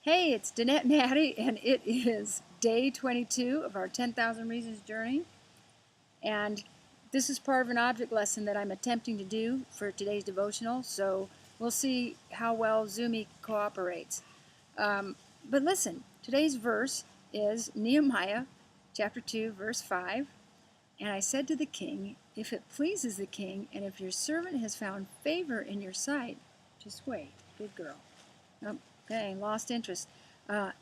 Hey, it's Danette and Hattie, and it is day 22 of our 10,000 Reasons journey. And this is part of an object lesson that I'm attempting to do for today's devotional, so we'll see how well Zoomy cooperates. But listen, today's verse is Nehemiah chapter 2, verse 5. And I said to the king, if it pleases the king, and if your servant has found favor in your sight, just wait, good girl. Okay, lost interest.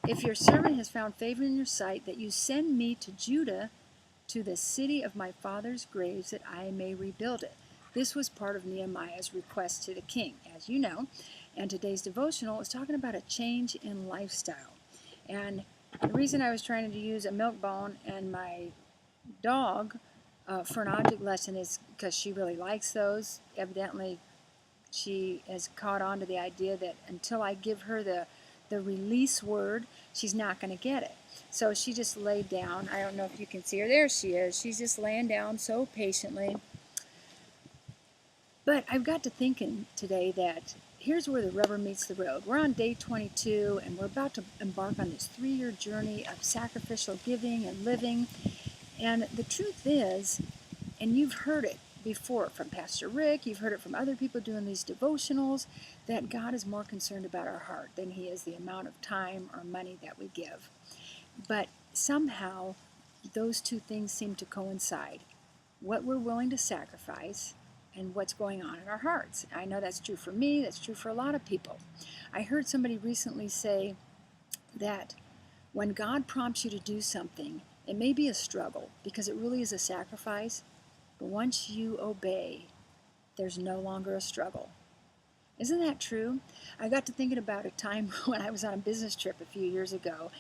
If your servant has found favor in your sight, that you send me to Judah, to the city of my father's graves, that I may rebuild it. This was part of Nehemiah's request to the king, as you know. And today's devotional is talking about a change in lifestyle. And the reason I was trying to use a milk bone and my dog for an object lesson is because she really likes those. Evidently, she has caught on to the idea that until I give her the release word, she's not going to get it. So she just laid down. I don't know if you can see her. There she is. She's just laying down so patiently. But I've got to thinking today that here's where the rubber meets the road. We're on day 22, and we're about to embark on this 3-year journey of sacrificial giving and living. And the truth is, and you've heard it before from Pastor Rick, you've heard it from other people doing these devotionals, that God is more concerned about our heart than he is the amount of time or money that we give. But somehow those two things seem to coincide. What we're willing to sacrifice and what's going on in our hearts. I know that's true for me, that's true for a lot of people. I heard somebody recently say that when God prompts you to do something, it may be a struggle because it really is a sacrifice, but once you obey, there's no longer a struggle. Isn't that true? I got to thinking about a time when I was on a business trip a few years ago,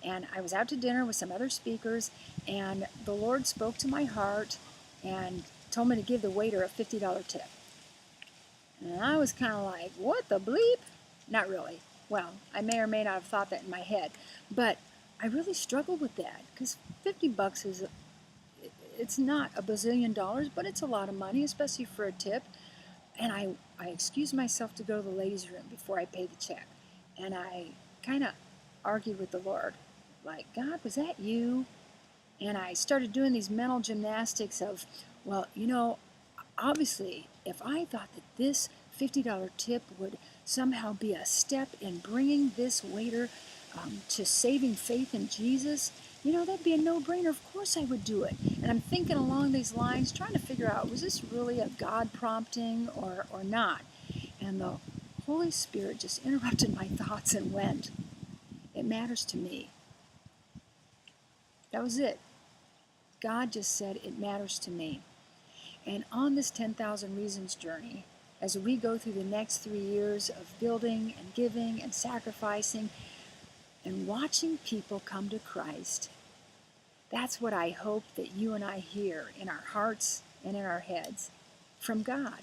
and I was out to dinner with some other speakers, and the Lord spoke to my heart and told me to give the waiter a $50 tip. And I was kind of like, what the bleep? Not really. Well, I may or may not have thought that in my head, but I really struggled with that because $50 is it's not a bazillion dollars, but it's a lot of money, especially for a tip. And I excused myself to go to the ladies' room before I paid the check. And I kind of argued with the Lord, like, God, was that you? And I started doing these mental gymnastics of, well, obviously, if I thought that this $50 tip would somehow be a step in bringing this waiter to saving faith in Jesus, that'd be a no-brainer. Of course I would do it. And I'm thinking along these lines, trying to figure out, was this really a God prompting or not? And the Holy Spirit just interrupted my thoughts and went, it matters to me. That was it. God just said, it matters to me. And on this 10,000 Reasons journey, as we go through the next 3 years of building and giving and sacrificing and watching people come to Christ, that's what I hope that you and I hear in our hearts and in our heads from God,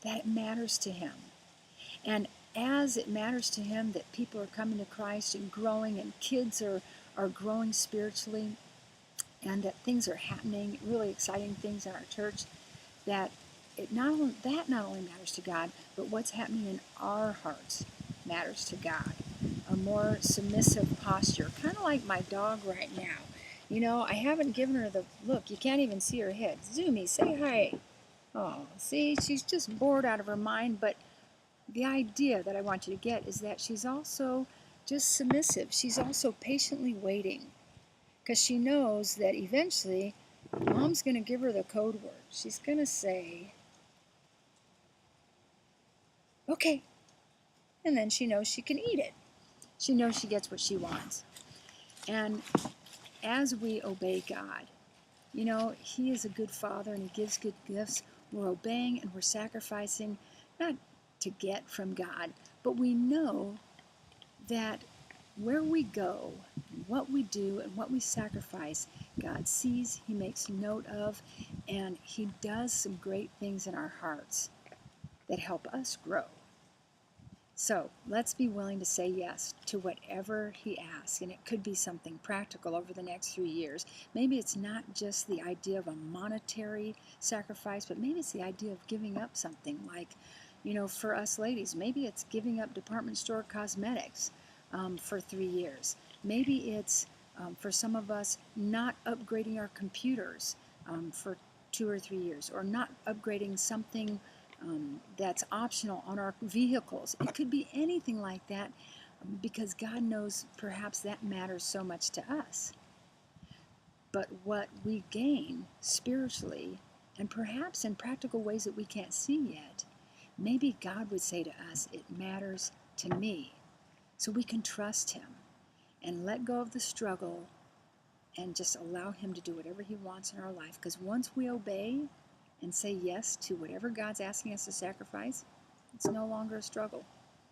that it matters to him. And as it matters to him that people are coming to Christ and growing and kids are growing spiritually and that things are happening, really exciting things in our church, that not only matters to God, but what's happening in our hearts matters to God. A more submissive posture, kind of like my dog right now. I haven't given her the look. You can't even see her head. Zoomy, say hi. Oh, see, she's just bored out of her mind, but the idea that I want you to get is that she's also just submissive. She's also patiently waiting because she knows that eventually Mom's going to give her the code word. She's going to say, okay, and then she knows she can eat it. She knows she gets what she wants. And as we obey God, he is a good father and he gives good gifts. We're obeying and we're sacrificing, not to get from God, but we know that where we go, what we do, and what we sacrifice, God sees, he makes note of, and he does some great things in our hearts that help us grow. So let's be willing to say yes to whatever he asks, and it could be something practical over the next 3 years. Maybe it's not just the idea of a monetary sacrifice, but maybe it's the idea of giving up something like, for us ladies, maybe it's giving up department store cosmetics. for 3 years. Maybe it's for some of us not upgrading our computers for 2 or 3 years, or not upgrading something that's optional on our vehicles. It could be anything like that, because God knows perhaps that matters so much to us. But what we gain spiritually, and perhaps in practical ways that we can't see yet, maybe God would say to us, it matters to me. So we can trust Him and let go of the struggle and just allow Him to do whatever He wants in our life. Because once we obey and say yes to whatever God's asking us to sacrifice, it's no longer a struggle.